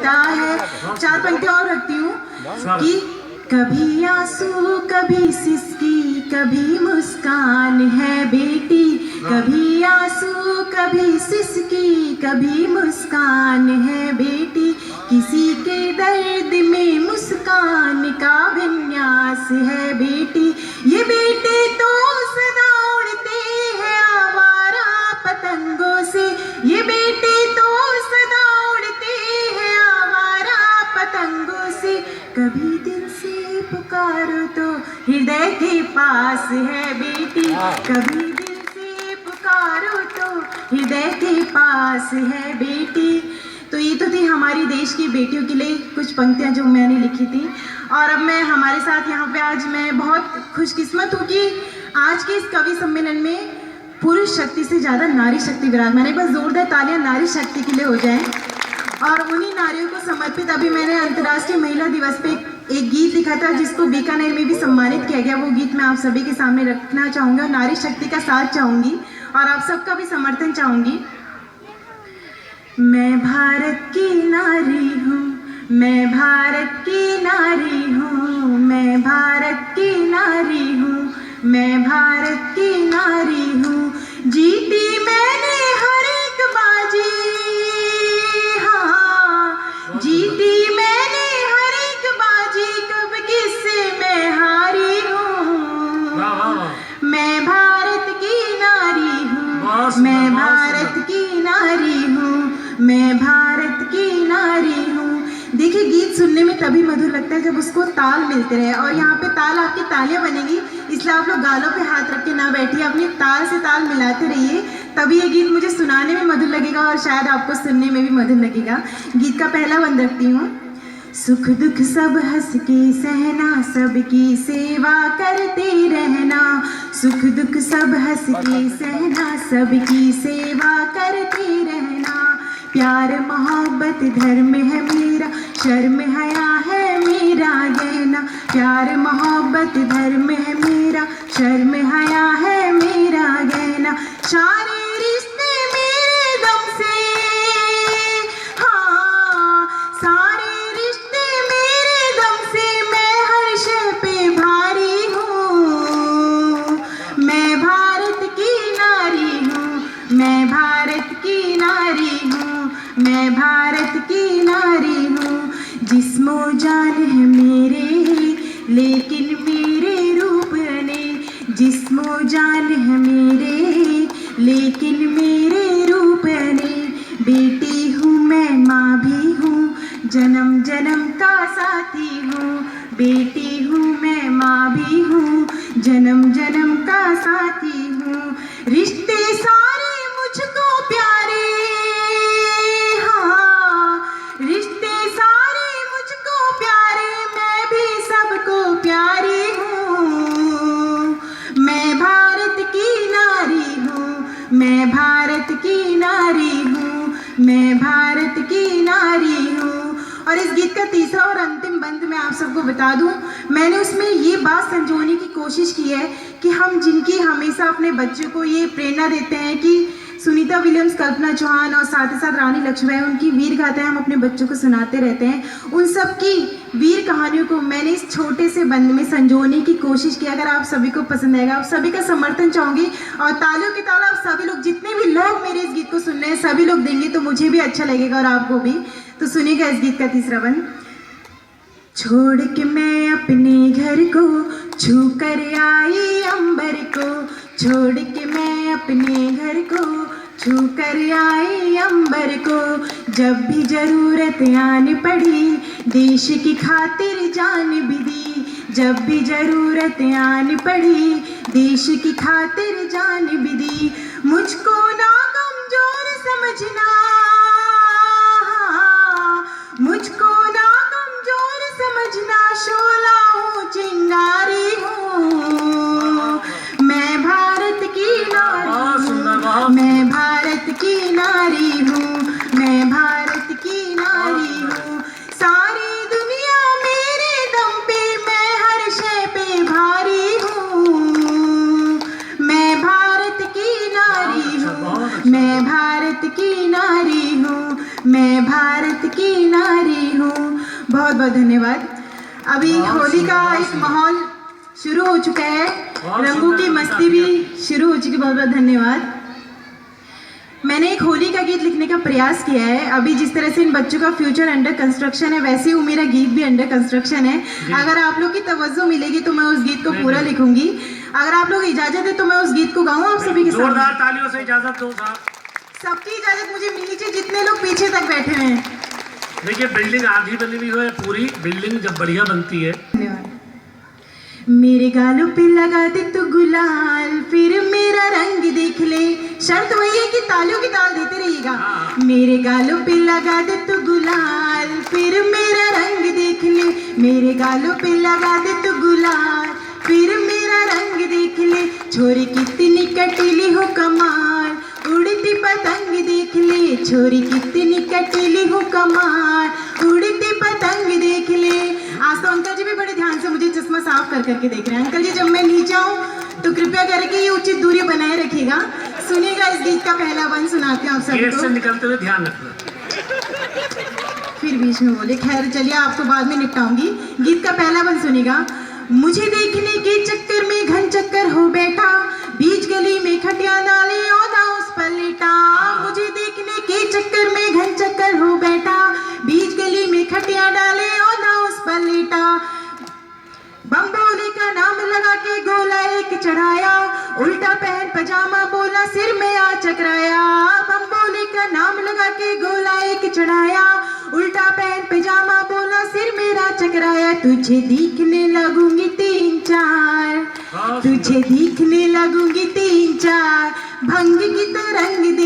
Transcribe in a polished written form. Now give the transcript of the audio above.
होता है। 4 पंक्तियां और रखती हूँ कि कभी आंसू कभी सिसकी कभी मुस्कान है बेटी, कभी आंसू कभी सिसकी कभी मुस्कान है बेटी, किसी के दर्द में मुस्कान का विन्यास है बेटी। ये बेटे तो सदा उड़ते हैं आवारा पतंगों से, ये बेटे तो सदा उड़ते हैं आवारा पतंगों से, कभी दिल से पुकारो तो हृदय के पास है बेटी, कभी दिल से पुकारो तो हृदय के पास है बेटी। तो ये तो थी हमारी देश की बेटियों के लिए कुछ पंक्तियां जो मैंने लिखी थी। और अब मैं हमारे साथ यहाँ पे आज मैं बहुत खुशकिस्मत हूँ कि आज के इस कवि सम्मेलन में पुरुष शक्ति से ज़्यादा नारी शक्ति विराजमान है। बस जोरदार तालियां नारी शक्ति के लिए हो जाएं। और उन्हीं नारियों को समर्पित अभी मैंने अंतर्राष्ट्रीय महिला दिवस पे एक गीत लिखा था जिसको बीकानेर में भी सम्मानित किया गया। वो गीत मैं आप सभी के सामने रखना चाहूँगी और नारी शक्ति का साथ चाहूँगी और आप सबका भी समर्थन चाहूँगी। मैं भारत की नारी हूँ, मैं भारत की नारी हूँ, मैं भारत की नारी हूँ, मैं भारत की नारी हूँ, जीती मैंने हर एक बाजी, हाँ जीती मैंने हर एक बाजी, कब किससे मैं हारी हूँ। मैं भारत की नारी हूँ, मैं भारत की नारी हूँ, मैं भारत की नारी हूँ। देखिए गीत सुनने में तभी मधुर लगता है जब उसको ताल मिलते रहे, और यहाँ पे ताल आपकी तालियां बनेगी, इसलिए आप लोग गालों पे हाथ रख के ना बैठिए, अपनी ताल से ताल मिलाते रहिए, तभी ये गीत मुझे सुनाने में मधुर लगेगा और शायद आपको सुनने में भी मधुर लगेगा। गीत का पहला बंद रखती हूँ। सुख दुख सब हंस के सहना, सबकी सेवा करते रहना, सुख दुख सब हंस के सहना, सबकी सेवा करते रहना, प्यार मोहब्बत धर्म है मेरा, शर्म हया है मेरा गहना, प्यार मोहब्बत धर्म है मेरा, शर्म हया है मेरा गहना, सारे रिश्ते मेरे दम से, हाँ सारे रिश्ते मेरे दम से, मैं हर शय पे भारी हूँ। मैं भारत की नारी हूँ, मैं भारत की नारी हूँ, मैं भारत की नारी हूँ। जिस्मो जान है मेरे लेकिन मेरे रूप ने, जिस्मो जान है मेरे लेकिन मेरे रूप ने, बेटी हूँ मैं माँ भी हूँ, जन्म जन्म का साथी हूँ, बेटी हूँ मैं माँ भी हूँ, जन्म जन्म का साथी हूँ, रिश्ते सारे मुझको प्यारे, रिश्ते सारे मुझको प्यारे, मैं भी सबको प्यारी हूँ। मैं भारत की नारी हूँ, मैं भारत की नारी हूँ, मैं भारत की नारी हूँ। और इस गीत का तीसरा और अंतिम बंद मैं आप सबको बता दूं, मैंने उसमें ये बात संजोने की कोशिश की है कि हम जिनकी हमेशा अपने बच्चों को ये प्रेरणा देते हैं कि सुनीता विलियम्स, कल्पना चौहान और साथ ही साथ रानी लक्ष्मीबाई, उनकी वीर गाथाएं हम अपने बच्चों को सुनाते रहते हैं, उन सब की वीर कहानियों को मैंने इस छोटे से बंद में संजोने की कोशिश की। अगर आप सभी को पसंद आएगा, आप सभी का समर्थन चाहूँगी और तालियों की ताल आप सभी लोग, जितने भी लोग मेरे इस गीत को सुन रहे हैं सभी लोग देंगे तो मुझे भी अच्छा लगेगा और आपको भी। तो सुनिएगा इस गीत का तीसरा बंद। छोड़ के मैं अपने घर को छू कर आई अंबर को, छोड़ के मैं अपने घर को छू कर आई अंबर को, जब भी जरूरत आन पड़ी देश की खातिर जान भी दी, जब भी जरूरत आन पड़ी देश की खातिर जान भी दी, मुझको ना कमजोर समझना, मुझको ना कमजोर समझना, शोला हूँ चिंगारी हूँ। मैं भारत की नारी हूँ, मैं भारत की नारी हूँ, मैं भारत की नारी हूँ, सारी दुनिया मेरे दम पे, मैं हर शय पे भारी हूँ। मैं भारत की नारी हूँ, मैं भारत की नारी बहुत बहुत धन्यवाद। अभी होली का एक माहौल शुरू हो चुका है, रंगों की मस्ती भी शुरू हो चुकी। बहुत बहुत धन्यवाद। मैंने एक होली का गीत लिखने का प्रयास किया है। अभी जिस तरह से इन बच्चों का फ्यूचर अंडर कंस्ट्रक्शन है, वैसे ही मेरा गीत भी अंडर कंस्ट्रक्शन है। अगर आप लोग की तवज्जो मिलेगी तो मैं उस गीत को पूरा लिखूंगी। अगर आप लोग इजाजत है तो मैं उस गीत को गाऊं आप सभी के साथ। जोरदार तालियों से इजाजत दो साहब। सबकी इजाजत मुझे मिलनी चाहिए, जितने लोग पीछे तक बैठे हुए हैं। देखिए बिल्डिंग आधी बनी हुई है, पूरी बिल्डिंग जब बढ़िया बनती है। धन्यवाद। मेरे गालों पे लगा दे तू गुलाल, फिर मेरा रंग देख ले। शर्त वही है कि तालियों की ताल देते रहिएगा। मेरे गालों पे लगा दे तू गुलाल, फिर मेरा रंग देख ले। मेरे गालों पे लगा दे तू गुलाल, फिर मेरा रंग देख ले। छोरी कितनी कटीली हो कमाल, उड़ती पतंग देख ले। छोरी कितनी कटीली हो कमाल, उड़ती पतंग देख ले। आज तो अंकल जी भी बड़े ध्यान से मुझे चश्मा साफ कर करके देख रहे हैं। अंकल जी जब मैं नीचे आऊँ तो कृपया करके ये उचित दूरी बनाए रखिएगा। सुनिएगा इस गीत का पहला बंद सुनाते हैं आप गेट सबको। से निकलते हुए ध्यान रखना। फिर बीच में बोले, खैर चलिए आपको बाद में निपटाऊंगी। गीत का पहला बंद सुनिएगा। मुझे देखने के चक्कर में घन चक्कर हो बैठा, बीच गली में खटिया डाले औदा उस पर लेटा। मुझे देखने के चक्कर में घन चक्कर हो बैठा, बीच गली में खटिया डाले औदा उस पर लेटा। बम्बोली का नाम लगा के गोला एक चढ़ाया, उल्टा पहन पजामा बोला सिर में आ चकराया। बम्बोली का नाम लगा के गोला एक चढ़ाया, उल्टा पहन पजामा बोला सिर मेरा चकराया। तुझे दिखने लगूंगी 3-4, तुझे दिखने लगूंगी 3-4, भंग की तरंग दे